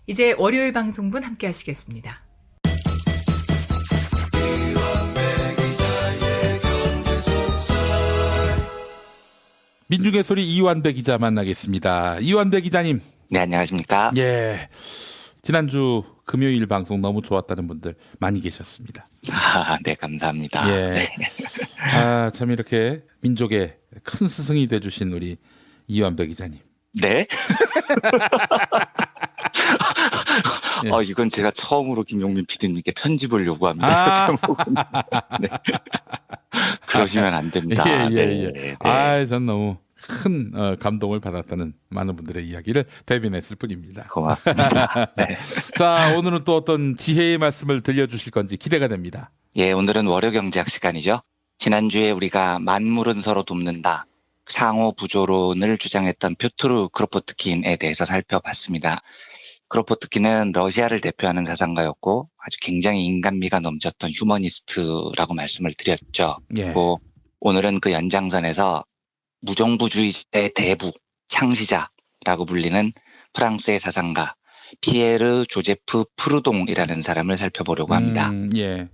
이제 월요일 방송분 함께 하시겠습니다. 민중의 소리 이완배 기자 만나겠습니다. 이완배 기자님. 네, 안녕하십니까. 예. 지난주 금요일 방송 너무 좋았다는 분들 많이 계셨습니다. 네, 감사합니다. 예. 네. 참 이렇게 민족의 큰 스승이 돼주신 우리 이완배 기자님. 네? 예. 이건 제가 처음으로 김용민 PD님께 편집을 요구합니다. 네. 그러시면 안 됩니다. 예. 네. 전 너무 큰 감동을 받았다는 많은 분들의 이야기를 대변했을 뿐입니다. 고맙습니다. 네. 자, 오늘은 또 어떤 지혜의 말씀을 들려주실 건지 기대가 됩니다. 예, 오늘은 월요경제학 시간이죠. 지난주에 우리가 만물은 서로 돕는다. 상호 부조론을 주장했던 퓨트르 크로포트킨에 대해서 살펴봤습니다. 크로포트킨은 러시아를 대표하는 사상가였고 아주 굉장히 인간미가 넘쳤던 휴머니스트라고 말씀을 드렸죠. 예. 그리고 오늘은 그 연장선에서 무정부주의의 대부, 창시자라고 불리는 프랑스의 사상가 피에르 조제프 프루동이라는 사람을 살펴보려고 합니다. 예.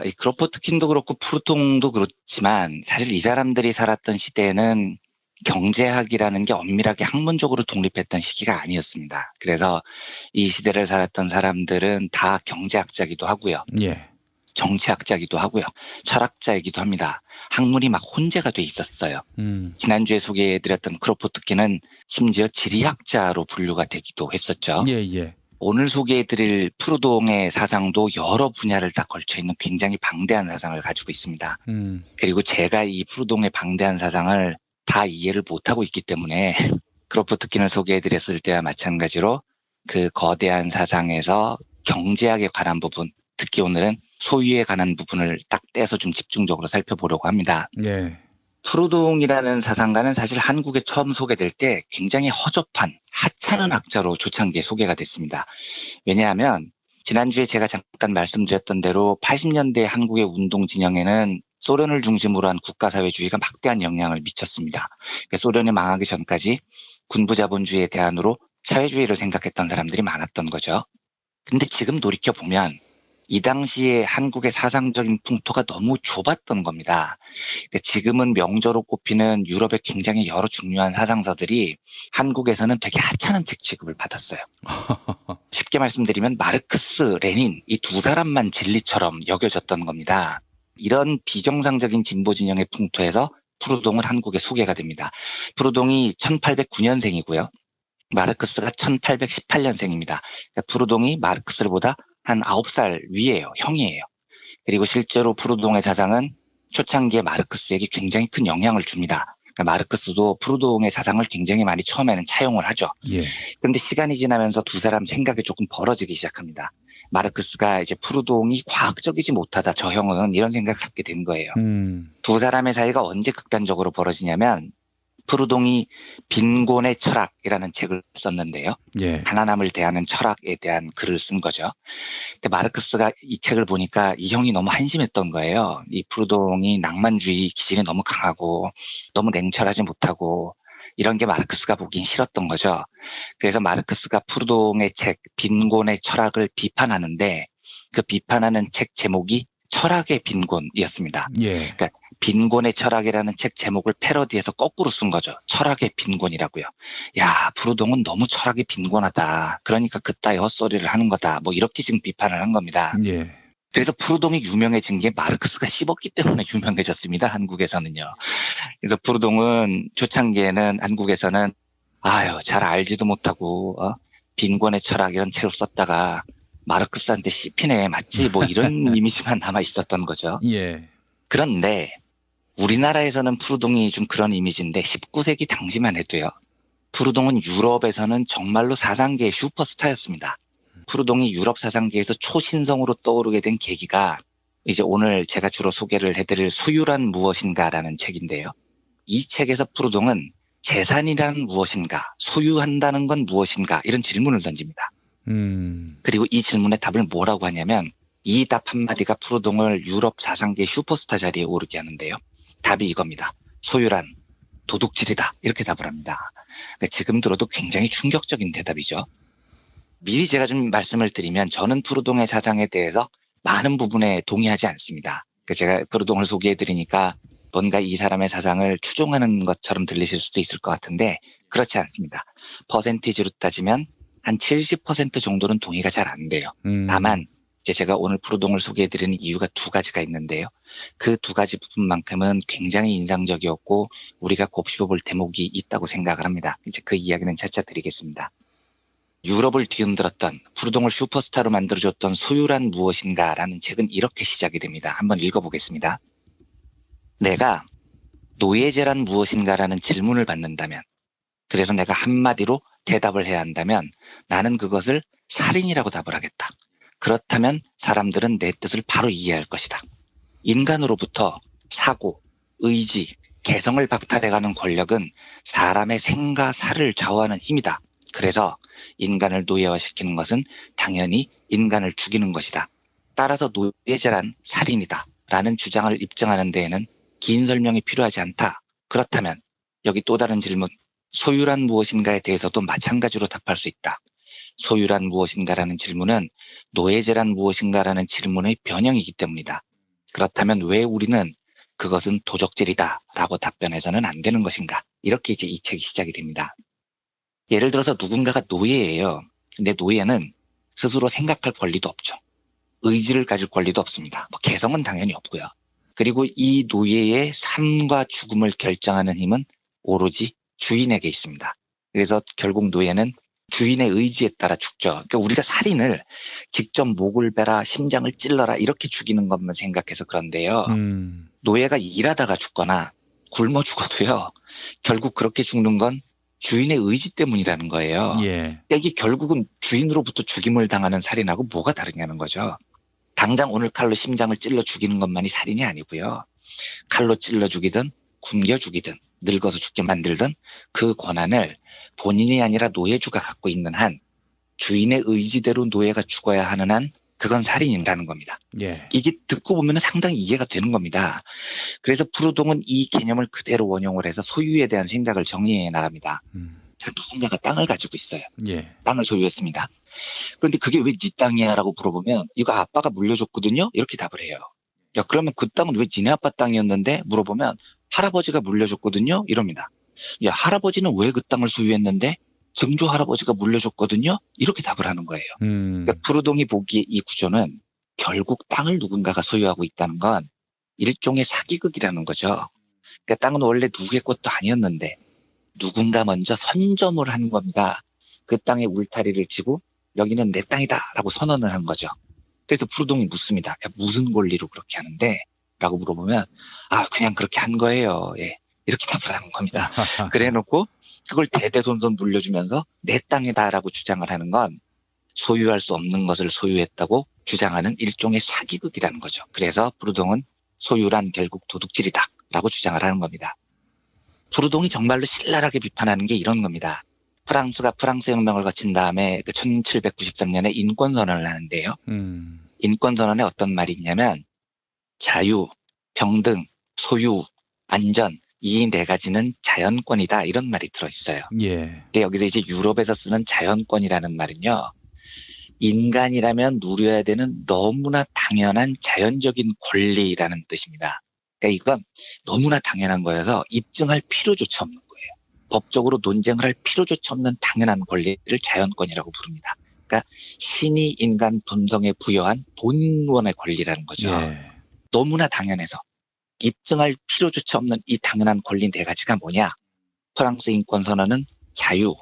이 크로포트킨도 그렇고 프루동도 그렇지만 사실 이 사람들이 살았던 시대에는 경제학이라는 게 엄밀하게 학문적으로 독립했던 시기가 아니었습니다. 그래서 이 시대를 살았던 사람들은 다 경제학자이기도 하고요. 예. 정치학자이기도 하고요. 철학자이기도 합니다. 학문이 막 혼재가 돼 있었어요. 지난주에 소개해드렸던 크로포트킨은 심지어 지리학자로 분류가 되기도 했었죠. 예. 오늘 소개해드릴 프루동의 사상도 여러 분야를 다 걸쳐있는 굉장히 방대한 사상을 가지고 있습니다. 그리고 제가 이 프루동의 방대한 사상을 다 이해를 못하고 있기 때문에 크로포트킨을 소개해드렸을 때와 마찬가지로 그 거대한 사상에서 경제학에 관한 부분, 특히 오늘은 소유에 관한 부분을 딱 떼서 좀 집중적으로 살펴보려고 합니다. 예. 프루동이라는 사상가는 사실 한국에 처음 소개될 때 굉장히 허접한 하찮은 학자로 초창기에 소개가 됐습니다. 왜냐하면 지난주에 제가 잠깐 말씀드렸던 대로 80년대 한국의 운동 진영에는 소련을 중심으로 한 국가사회주의가 막대한 영향을 미쳤습니다. 그러니까 소련이 망하기 전까지 군부자본주의의 대안으로 사회주의를 생각했던 사람들이 많았던 거죠. 근데 지금 돌이켜보면 이 당시에 한국의 사상적인 풍토가 너무 좁았던 겁니다. 그러니까 지금은 명저로 꼽히는 유럽의 굉장히 여러 중요한 사상가들이 한국에서는 되게 하찮은 책 취급을 받았어요. 쉽게 말씀드리면 마르크스, 레닌 이 두 사람만 진리처럼 여겨졌던 겁니다. 이런 비정상적인 진보 진영의 풍토에서 프루동은 한국에 소개가 됩니다. 프루동이 1809년생이고요. 마르크스가 1818년생입니다. 그러니까 프루동이 마르크스를 보다 한 9살 위에요. 형이에요. 그리고 실제로 프루동의 사상은 초창기에 마르크스에게 굉장히 큰 영향을 줍니다. 그러니까 마르크스도 프루동의 사상을 굉장히 많이 처음에는 차용을 하죠. 예. 그런데 시간이 지나면서 두 사람 생각이 조금 벌어지기 시작합니다. 마르크스가 이제 프루동이 과학적이지 못하다, 저 형은 이런 생각을 갖게 된 거예요. 두 사람의 사이가 언제 극단적으로 벌어지냐면 프루동이 빈곤의 철학이라는 책을 썼는데요. 예. 가난함을 대하는 철학에 대한 글을 쓴 거죠. 근데 마르크스가 이 책을 보니까 이 형이 너무 한심했던 거예요. 이 프루동이 낭만주의 기질이 너무 강하고 너무 냉철하지 못하고 이런 게 마르크스가 보긴 싫었던 거죠. 그래서 마르크스가 프루동의 책 빈곤의 철학을 비판하는데 그 비판하는 책 제목이 철학의 빈곤이었습니다. 예. 그러니까 빈곤의 철학이라는 책 제목을 패러디해서 거꾸로 쓴 거죠. 철학의 빈곤이라고요. 야, 프루동은 너무 철학이 빈곤하다. 그러니까 그따위 헛소리를 하는 거다. 뭐 이렇게 지금 비판을 한 겁니다. 예. 그래서 프루동이 유명해진 게 마르크스가 씹었기 때문에 유명해졌습니다. 한국에서는요. 그래서 프루동은 초창기에는 한국에서는 잘 알지도 못하고 빈곤의 철학 이런 책을 썼다가 마르크스한테 씹히네 맞지 뭐 이런 이미지만 남아 있었던 거죠. 예. 그런데 우리나라에서는 프루동이 좀 그런 이미지인데 19세기 당시만 해도요. 프루동은 유럽에서는 정말로 사상계의 슈퍼스타였습니다. 프루동이 유럽 사상계에서 초신성으로 떠오르게 된 계기가 이제 오늘 제가 주로 소개를 해드릴 소유란 무엇인가라는 책인데요. 이 책에서 프루동은 재산이란 무엇인가, 소유한다는 건 무엇인가 이런 질문을 던집니다. 그리고 이 질문의 답을 뭐라고 하냐면 이 답 한마디가 프루동을 유럽 사상계 슈퍼스타 자리에 오르게 하는데요. 답이 이겁니다. 소유란 도둑질이다. 이렇게 답을 합니다. 그러니까 지금 들어도 굉장히 충격적인 대답이죠. 미리 제가 좀 말씀을 드리면 저는 푸르동의 사상에 대해서 많은 부분에 동의하지 않습니다. 제가 푸르동을 소개해 드리니까 뭔가 이 사람의 사상을 추종하는 것처럼 들리실 수도 있을 것 같은데 그렇지 않습니다. 퍼센티지로 따지면 한 70% 정도는 동의가 잘 안 돼요. 다만 이제 제가 오늘 푸르동을 소개해 드리는 이유가 두 가지가 있는데요. 그 두 가지 부분만큼은 굉장히 인상적이었고 우리가 곱씹어볼 대목이 있다고 생각을 합니다. 이제 그 이야기는 차차 드리겠습니다. 유럽을 뒤흔들었던 푸르동을 슈퍼스타로 만들어줬던 소유란 무엇인가라는 책은 이렇게 시작이 됩니다. 한번 읽어보겠습니다. 내가 노예제란 무엇인가라는 질문을 받는다면, 그래서 내가 한마디로 대답을 해야 한다면 나는 그것을 살인이라고 답을 하겠다. 그렇다면 사람들은 내 뜻을 바로 이해할 것이다. 인간으로부터 사고, 의지, 개성을 박탈해가는 권력은 사람의 생과 살을 좌우하는 힘이다. 그래서 인간을 노예화시키는 것은 당연히 인간을 죽이는 것이다. 따라서 노예제란 살인이다. 라는 주장을 입증하는 데에는 긴 설명이 필요하지 않다. 그렇다면 여기 또 다른 질문. 소유란 무엇인가에 대해서도 마찬가지로 답할 수 있다. 소유란 무엇인가라는 질문은 노예제란 무엇인가라는 질문의 변형이기 때문이다. 그렇다면 왜 우리는 그것은 도적질이다 라고 답변해서는 안 되는 것인가? 이렇게 이제 이 책이 시작이 됩니다. 예를 들어서 누군가가 노예예요. 근데 노예는 스스로 생각할 권리도 없죠. 의지를 가질 권리도 없습니다. 개성은 당연히 없고요. 그리고 이 노예의 삶과 죽음을 결정하는 힘은 오로지 주인에게 있습니다. 그래서 결국 노예는 주인의 의지에 따라 죽죠. 그러니까 우리가 살인을 직접 목을 베라, 심장을 찔러라 이렇게 죽이는 것만 생각해서 그런데요. 노예가 일하다가 죽거나 굶어 죽어도요. 결국 그렇게 죽는 건 주인의 의지 때문이라는 거예요. 예. 그러니까 이게 결국은 주인으로부터 죽임을 당하는 살인하고 뭐가 다르냐는 거죠. 당장 오늘 칼로 심장을 찔러 죽이는 것만이 살인이 아니고요. 칼로 찔러 죽이든 굶겨 죽이든 늙어서 죽게 만들든 그 권한을 본인이 아니라 노예주가 갖고 있는 한, 주인의 의지대로 노예가 죽어야 하는 한 그건 살인이라는 겁니다. 예. 이게 듣고 보면 상당히 이해가 되는 겁니다. 그래서 푸르동은 이 개념을 그대로 원용을 해서 소유에 대한 생각을 정리해 나갑니다. 자, 누군가가 땅을 가지고 있어요. 예. 땅을 소유했습니다. 그런데 그게 왜 네 땅이야? 라고 물어보면 이거 아빠가 물려줬거든요? 이렇게 답을 해요. 야, 그러면 그 땅은 왜 니네 아빠 땅이었는데? 물어보면 할아버지가 물려줬거든요? 이럽니다. 야, 할아버지는 왜 그 땅을 소유했는데? 증조 할아버지가 물려줬거든요? 이렇게 답을 하는 거예요. 그러니까 푸르동이 보기에 이 구조는 결국 땅을 누군가가 소유하고 있다는 건 일종의 사기극이라는 거죠. 그러니까 땅은 원래 누구의 것도 아니었는데 누군가 먼저 선점을 한 겁니다. 그 땅에 울타리를 치고 여기는 내 땅이다 라고 선언을 한 거죠. 그래서 푸르동이 묻습니다. 야, 무슨 권리로 그렇게 하는데? 라고 물어보면 그냥 그렇게 한 거예요. 예. 이렇게 답을 하는 겁니다. 그래 놓고 그걸 대대손손 물려주면서 내 땅이다 라고 주장을 하는 건 소유할 수 없는 것을 소유했다고 주장하는 일종의 사기극이라는 거죠. 그래서 푸르동은 소유란 결국 도둑질이다 라고 주장을 하는 겁니다. 푸르동이 정말로 신랄하게 비판하는 게 이런 겁니다. 프랑스가 프랑스 혁명을 거친 다음에 1793년에 인권선언을 하는데요. 인권선언에 어떤 말이 있냐면 자유, 평등, 소유, 안전 이 네 가지는 자연권이다 이런 말이 들어있어요. 예. 근데 여기서 이제 유럽에서 쓰는 자연권이라는 말은요. 인간이라면 누려야 되는 너무나 당연한 자연적인 권리라는 뜻입니다. 그러니까 이건 너무나 당연한 거여서 입증할 필요조차 없는 거예요. 법적으로 논쟁을 할 필요조차 없는 당연한 권리를 자연권이라고 부릅니다. 그러니까 신이 인간 본성에 부여한 본원의 권리라는 거죠. 예. 너무나 당연해서 입증할 필요조차 없는 이 당연한 권리 네 가지가 뭐냐? 프랑스 인권선언은 자유,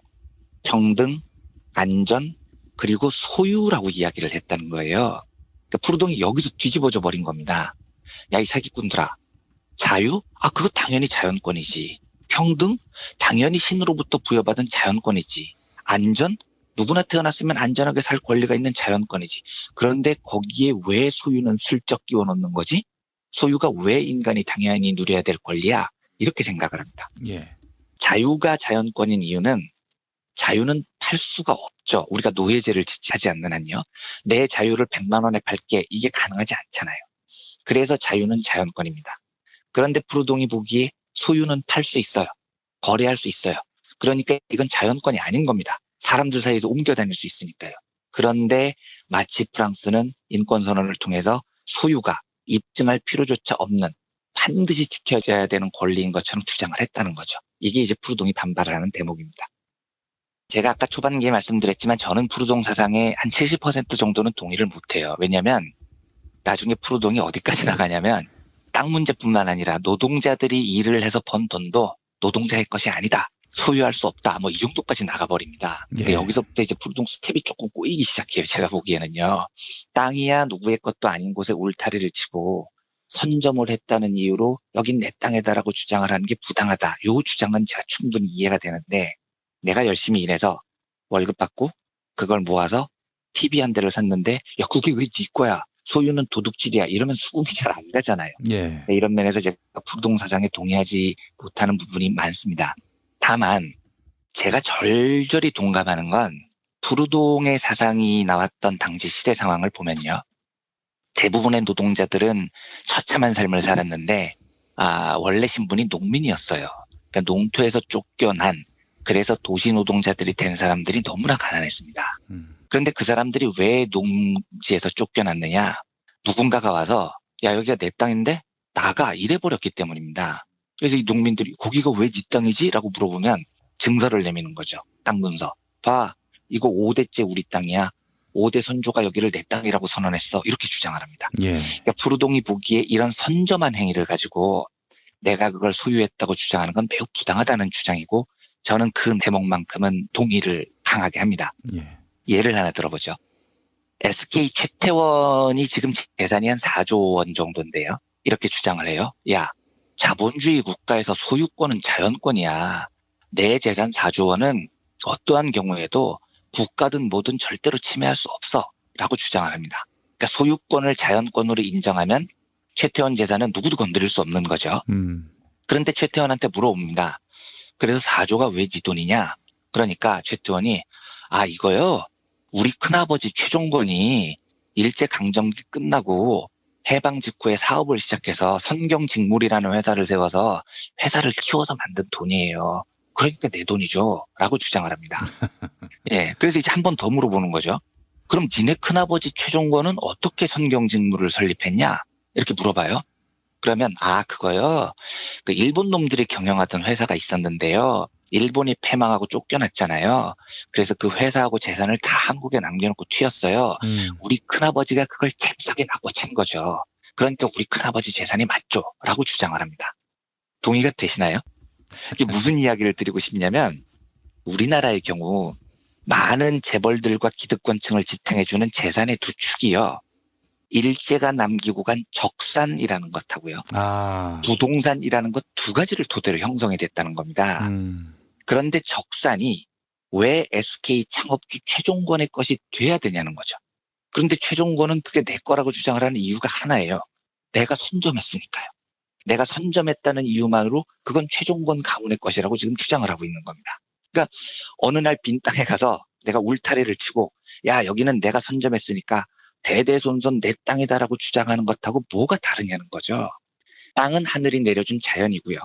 평등, 안전, 그리고 소유라고 이야기를 했다는 거예요. 그러니까 푸르동이 여기서 뒤집어져 버린 겁니다. 야, 이 사기꾼들아. 자유? 그거 당연히 자연권이지. 평등? 당연히 신으로부터 부여받은 자연권이지. 안전? 누구나 태어났으면 안전하게 살 권리가 있는 자연권이지. 그런데 거기에 왜 소유는 슬쩍 끼워 넣는 거지? 소유가 왜 인간이 당연히 누려야 될 권리야? 이렇게 생각을 합니다. 예. 자유가 자연권인 이유는 자유는 팔 수가 없죠. 우리가 노예제를 지지하지 않는 한요. 내 자유를 100만 원에 팔게 이게 가능하지 않잖아요. 그래서 자유는 자연권입니다. 그런데 푸르동이 보기에 소유는 팔 수 있어요. 거래할 수 있어요. 그러니까 이건 자연권이 아닌 겁니다. 사람들 사이에서 옮겨 다닐 수 있으니까요. 그런데 마치 프랑스는 인권선언을 통해서 소유가 입증할 필요조차 없는 반드시 지켜져야 되는 권리인 것처럼 주장을 했다는 거죠. 이게 이제 푸르동이 반발을 하는 대목입니다. 제가 아까 초반기에 말씀드렸지만 저는 푸르동 사상의 한 70% 정도는 동의를 못해요. 왜냐하면 나중에 푸르동이 어디까지 나가냐면 땅 문제뿐만 아니라 노동자들이 일을 해서 번 돈도 노동자의 것이 아니다. 소유할 수 없다. 뭐 이 정도까지 나가버립니다. 예. 여기서부터 이제 푸르동 스텝이 조금 꼬이기 시작해요. 제가 보기에는요. 땅이야 누구의 것도 아닌 곳에 울타리를 치고 선점을 했다는 이유로 여긴 내 땅이다라고 주장을 하는 게 부당하다. 요 주장은 제가 충분히 이해가 되는데 내가 열심히 일해서 월급 받고 그걸 모아서 TV 한 대를 샀는데 야 그게 왜 네 거야? 소유는 도둑질이야. 이러면 수긍이 잘 안 가잖아요. 예. 이런 면에서 제가 푸르동 사상에 동의하지 못하는 부분이 많습니다. 다만 제가 절절히 동감하는 건 푸르동의 사상이 나왔던 당시 시대 상황을 보면요. 대부분의 노동자들은 처참한 삶을 살았는데 원래 신분이 농민이었어요. 그러니까 농토에서 쫓겨난 그래서 도시 노동자들이 된 사람들이 너무나 가난했습니다. 그런데 그 사람들이 왜 농지에서 쫓겨났느냐? 누군가가 와서 야 여기가 내 땅인데 나가 이래버렸기 때문입니다. 그래서 이 농민들이 거기가 왜 네 땅이지? 라고 물어보면 증서를 내미는 거죠. 땅 문서. 봐 이거 5대째 우리 땅이야. 5대 선조가 여기를 내 땅이라고 선언했어. 이렇게 주장을 합니다. 예. 그러니까 푸르동이 보기에 이런 선점한 행위를 가지고 내가 그걸 소유했다고 주장하는 건 매우 부당하다는 주장이고 저는 그 대목만큼은 동의를 강하게 합니다. 예. 예를 하나 들어보죠. SK 최태원이 지금 재산이 한 4조 원 정도인데요. 이렇게 주장을 해요. 야, 자본주의 국가에서 소유권은 자연권이야. 내 재산 4조 원은 어떠한 경우에도 국가든 뭐든 절대로 침해할 수 없어. 라고 주장을 합니다. 그러니까 소유권을 자연권으로 인정하면 최태원 재산은 누구도 건드릴 수 없는 거죠. 그런데 최태원한테 물어봅니다. 그래서 4조가 왜 네 돈이냐? 그러니까 최태원이 이거요. 우리 큰아버지 최종건이 일제강점기 끝나고 해방 직후에 사업을 시작해서 선경직물이라는 회사를 세워서 회사를 키워서 만든 돈이에요. 그러니까 내 돈이죠. 라고 주장을 합니다. 예, 그래서 이제 한 번 더 물어보는 거죠. 그럼 니네 큰아버지 최종건은 어떻게 선경직물을 설립했냐? 이렇게 물어봐요. 그러면 그거요. 그 일본 놈들이 경영하던 회사가 있었는데요. 일본이 패망하고 쫓겨났잖아요. 그래서 그 회사하고 재산을 다 한국에 남겨놓고 튀었어요. 우리 큰아버지가 그걸 잽싸게 낚아챈 거죠. 그러니까 우리 큰아버지 재산이 맞죠. 라고 주장을 합니다. 동의가 되시나요? 이게 무슨 이야기를 드리고 싶냐면 우리나라의 경우 많은 재벌들과 기득권층을 지탱해주는 재산의 두 축이요. 일제가 남기고 간 적산이라는 것하고요. 부동산이라는 것 두 가지를 토대로 형성이 됐다는 겁니다. 그런데 적산이 왜 SK 창업주 최종건의 것이 돼야 되냐는 거죠. 그런데 최종건은 그게 내 거라고 주장을 하는 이유가 하나예요. 내가 선점했으니까요. 내가 선점했다는 이유만으로 그건 최종건 가문의 것이라고 지금 주장을 하고 있는 겁니다. 그러니까 어느 날 빈 땅에 가서 내가 울타리를 치고 야 여기는 내가 선점했으니까 대대손손 내 땅이다라고 주장하는 것하고 뭐가 다르냐는 거죠. 땅은 하늘이 내려준 자연이고요.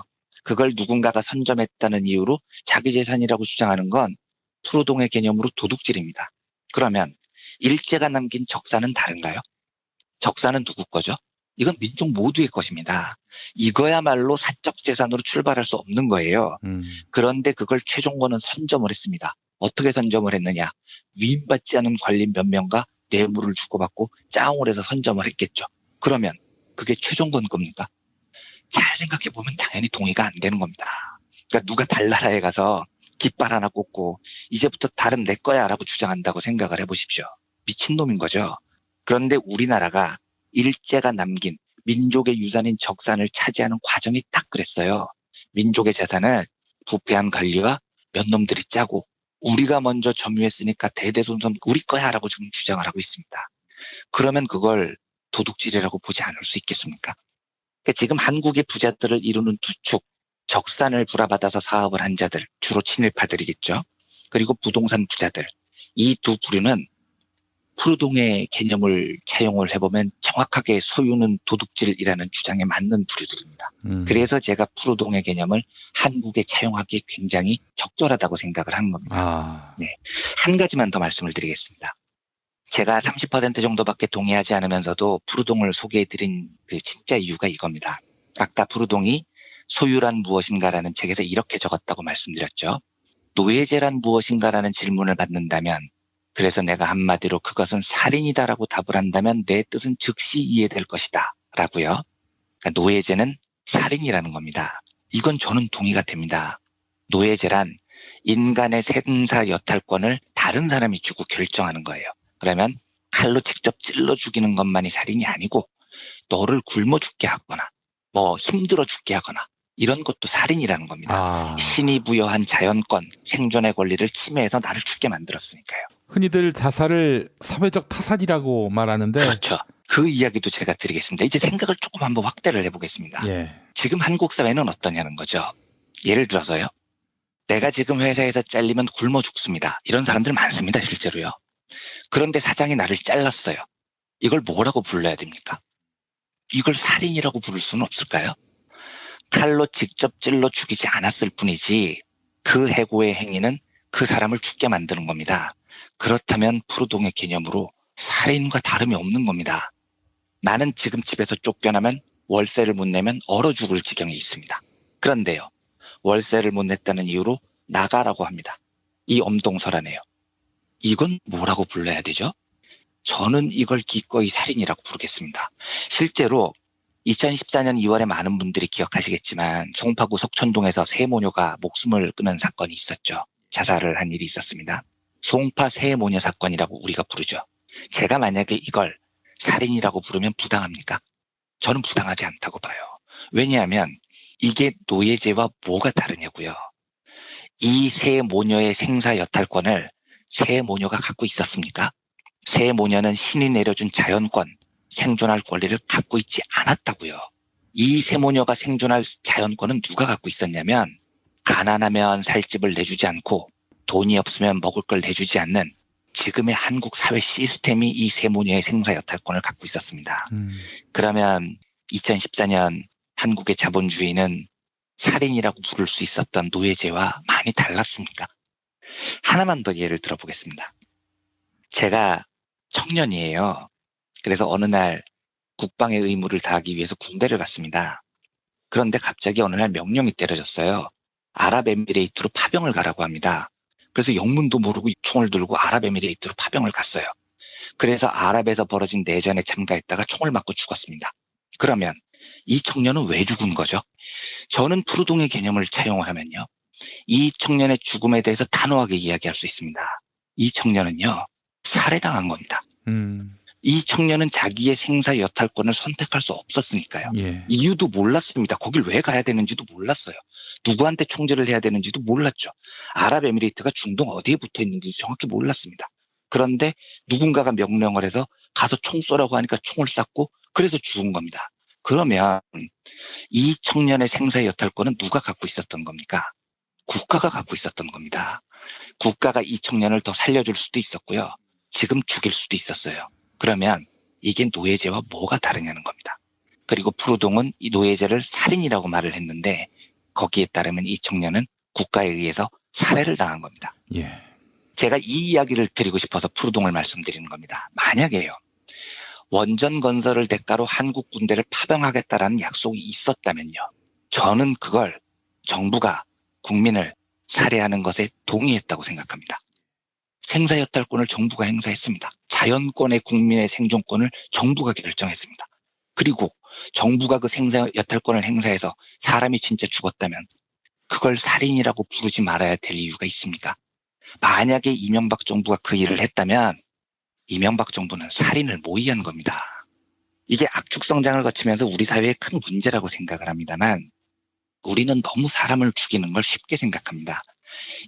그걸 누군가가 선점했다는 이유로 자기 재산이라고 주장하는 건 푸르동의 개념으로 도둑질입니다. 그러면 일제가 남긴 적산은 다른가요? 적산은 누구 거죠? 이건 민족 모두의 것입니다. 이거야말로 사적 재산으로 출발할 수 없는 거예요. 그런데 그걸 최종건은 선점을 했습니다. 어떻게 선점을 했느냐? 위임받지 않은 관리 몇 명과 뇌물을 주고받고 짱을 해서 선점을 했겠죠. 그러면 그게 최종건 겁니까? 잘 생각해보면 당연히 동의가 안 되는 겁니다. 그러니까 누가 달나라에 가서 깃발 하나 꽂고 이제부터 달은 내 거야 라고 주장한다고 생각을 해보십시오. 미친놈인 거죠. 그런데 우리나라가 일제가 남긴 민족의 유산인 적산을 차지하는 과정이 딱 그랬어요. 민족의 재산을 부패한 관리와 몇 놈들이 짜고 우리가 먼저 점유했으니까 대대손손 우리 거야 라고 지금 주장을 하고 있습니다. 그러면 그걸 도둑질이라고 보지 않을 수 있겠습니까? 그러니까 지금 한국의 부자들을 이루는 두 축, 적산을 불화받아서 사업을 한 자들, 주로 친일파들이겠죠. 그리고 부동산 부자들. 이 두 부류는 푸르동의 개념을 차용을 해보면 정확하게 소유는 도둑질이라는 주장에 맞는 부류들입니다. 그래서 제가 푸르동의 개념을 한국에 차용하기에 굉장히 적절하다고 생각을 하는 겁니다. 네. 한 가지만 더 말씀을 드리겠습니다. 제가 30% 정도밖에 동의하지 않으면서도 푸르동을 소개해드린 그 진짜 이유가 이겁니다. 아까 푸르동이 소유란 무엇인가라는 책에서 이렇게 적었다고 말씀드렸죠. 노예제란 무엇인가라는 질문을 받는다면, 그래서 내가 한마디로 그것은 살인이다라고 답을 한다면 내 뜻은 즉시 이해될 것이다 라고요. 그러니까 노예제는 살인이라는 겁니다. 이건 저는 동의가 됩니다. 노예제란 인간의 생사 여탈권을 다른 사람이 주고 결정하는 거예요. 그러면 칼로 직접 찔러 죽이는 것만이 살인이 아니고 너를 굶어 죽게 하거나 뭐 힘들어 죽게 하거나 이런 것도 살인이라는 겁니다. 아, 신이 부여한 자연권, 생존의 권리를 침해해서 나를 죽게 만들었으니까요. 흔히들 자살을 사회적 타살이라고 말하는데, 그렇죠. 그 이야기도 제가 드리겠습니다. 이제 생각을 조금 한번 확대를 해보겠습니다. 예, 지금 한국 사회는 어떠냐는 거죠. 예를 들어서요. 내가 지금 회사에서 잘리면 굶어 죽습니다. 이런 사람들 많습니다, 실제로요. 그런데 사장이 나를 잘랐어요. 이걸 뭐라고 불러야 됩니까? 이걸 살인이라고 부를 수는 없을까요? 칼로 직접 찔러 죽이지 않았을 뿐이지 그 해고의 행위는 그 사람을 죽게 만드는 겁니다. 그렇다면 푸르동의 개념으로 살인과 다름이 없는 겁니다. 나는 지금 집에서 쫓겨나면 월세를 못 내면 얼어 죽을 지경에 있습니다. 그런데요, 월세를 못 냈다는 이유로 나가라고 합니다. 이 엄동설하네요. 이건 뭐라고 불러야 되죠? 저는 이걸 기꺼이 살인이라고 부르겠습니다. 실제로 2014년 2월에 많은 분들이 기억하시겠지만 송파구 석천동에서 세 모녀가 목숨을 끊은 사건이 있었죠. 자살을 한 일이 있었습니다. 송파 세 모녀 사건이라고 우리가 부르죠. 제가 만약에 이걸 살인이라고 부르면 부당합니까? 저는 부당하지 않다고 봐요. 왜냐하면 이게 노예제와 뭐가 다르냐고요. 이 세 모녀의 생사 여탈권을 세 모녀가 갖고 있었습니까? 세 모녀는 신이 내려준 자연권, 생존할 권리를 갖고 있지 않았다고요. 이 세 모녀가 생존할 자연권은 누가 갖고 있었냐면, 가난하면 살 집을 내주지 않고 돈이 없으면 먹을 걸 내주지 않는 지금의 한국 사회 시스템이 이 세 모녀의 생사 여탈권을 갖고 있었습니다. 그러면 2014년 한국의 자본주의는 살인이라고 부를 수 있었던 노예제와 많이 달랐습니까? 하나만 더 예를 들어보겠습니다. 제가 청년이에요. 그래서 어느 날 국방의 의무를 다하기 위해서 군대를 갔습니다. 그런데 갑자기 어느 날 명령이 때려졌어요. 아랍에미레이트로 파병을 가라고 합니다. 그래서 영문도 모르고 총을 들고 아랍에미레이트로 파병을 갔어요. 그래서 아랍에서 벌어진 내전에 참가했다가 총을 맞고 죽었습니다. 그러면 이 청년은 왜 죽은 거죠? 저는 푸르동의 개념을 차용을 하면요, 이 청년의 죽음에 대해서 단호하게 이야기할 수 있습니다. 이 청년은요, 살해당한 겁니다. 이 청년은 자기의 생사 여탈권을 선택할 수 없었으니까요. 예, 이유도 몰랐습니다. 거길 왜 가야 되는지도 몰랐어요. 누구한테 총질을 해야 되는지도 몰랐죠. 아랍에미레이트가 중동 어디에 붙어 있는지도 정확히 몰랐습니다. 그런데 누군가가 명령을 해서 가서 총 쏘라고 하니까 총을 쐈고 그래서 죽은 겁니다. 그러면 이 청년의 생사 여탈권은 누가 갖고 있었던 겁니까? 국가가 갖고 있었던 겁니다. 국가가 이 청년을 더 살려줄 수도 있었고요. 지금 죽일 수도 있었어요. 그러면 이게 노예제와 뭐가 다르냐는 겁니다. 그리고 푸르동은 이 노예제를 살인이라고 말을 했는데 거기에 따르면 이 청년은 국가에 의해서 살해를 당한 겁니다. 예, 제가 이 이야기를 드리고 싶어서 푸르동을 말씀드리는 겁니다. 만약에요, 원전 건설을 대가로 한국 군대를 파병하겠다라는 약속이 있었다면요, 저는 그걸 정부가 국민을 살해하는 것에 동의했다고 생각합니다. 생사여탈권을 정부가 행사했습니다. 자연권의 국민의 생존권을 정부가 결정했습니다. 그리고 정부가 그 생사여탈권을 행사해서 사람이 진짜 죽었다면 그걸 살인이라고 부르지 말아야 될 이유가 있습니까? 만약에 이명박 정부가 그 일을 했다면 이명박 정부는 살인을 모의한 겁니다. 이게 악축 성장을 거치면서 우리 사회의 큰 문제라고 생각을 합니다만 우리는 너무 사람을 죽이는 걸 쉽게 생각합니다.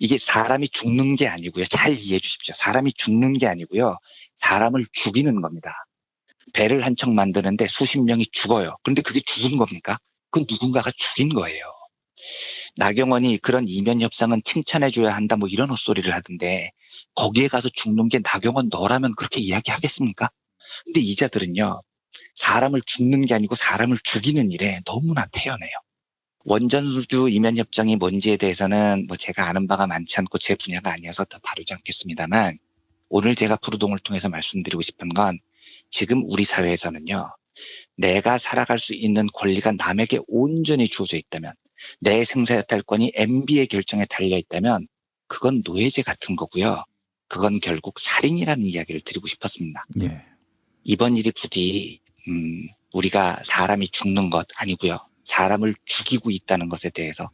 이게 사람이 죽는 게 아니고요. 잘 이해해 주십시오. 사람이 죽는 게 아니고요. 사람을 죽이는 겁니다. 배를 한 척 만드는데 수십 명이 죽어요. 그런데 그게 죽은 겁니까? 그건 누군가가 죽인 거예요. 나경원이 그런 이면 협상은 칭찬해줘야 한다 뭐 이런 헛소리를 하던데 거기에 가서 죽는 게 나경원 너라면 그렇게 이야기하겠습니까? 근데 이 자들은요, 사람을 죽는 게 아니고 사람을 죽이는 일에 너무나 태연해요. 원전수주 이면협정이 뭔지에 대해서는 뭐 제가 아는 바가 많지 않고 제 분야가 아니어서 더 다루지 않겠습니다만 오늘 제가 푸르동을 통해서 말씀드리고 싶은 건 지금 우리 사회에서는요. 내가 살아갈 수 있는 권리가 남에게 온전히 주어져 있다면, 내 생사여탈권이 MB의 결정에 달려 있다면 그건 노예제 같은 거고요. 그건 결국 살인이라는 이야기를 드리고 싶었습니다. 예. 이번 일이 부디 우리가 사람이 죽는 것 아니고요. 사람을 죽이고 있다는 것에 대해서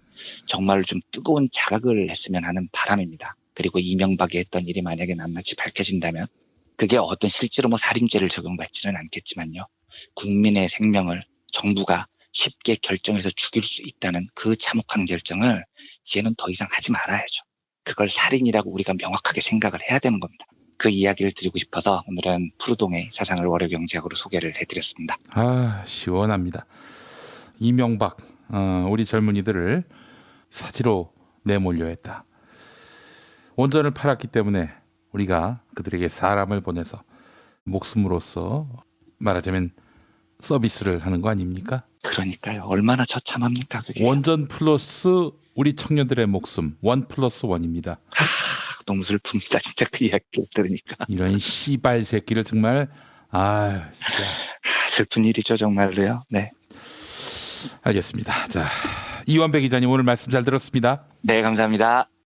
정말 좀 뜨거운 자각을 했으면 하는 바람입니다. 그리고 이명박이 했던 일이 만약에 낱낱이 밝혀진다면 그게 어떤 실제로 뭐 살인죄를 적용받지는 않겠지만요. 국민의 생명을 정부가 쉽게 결정해서 죽일 수 있다는 그 참혹한 결정을 이제는 더 이상 하지 말아야죠. 그걸 살인이라고 우리가 명확하게 생각을 해야 되는 겁니다. 그 이야기를 드리고 싶어서 오늘은 푸르동의 사상을 월요경제학으로 소개를 해드렸습니다. 아, 시원합니다. 이명박, 우리 젊은이들을 사지로 내몰려 했다. 온전을 팔았기 때문에 우리가 그들에게 사람을 보내서 목숨으로서 말하자면 서비스를 하는 거 아닙니까? 그러니까요. 얼마나 처참합니까 그게. 원전 플러스 우리 청년들의 목숨, 1+1입니다. 너무 슬픕니다. 진짜 그 이야기를 들으니까. 이런 씨발 새끼를 정말 진짜. 슬픈 일이죠 정말로요. 네. 알겠습니다. 자, 이완배 기자님 오늘 말씀 잘 들었습니다. 네, 감사합니다.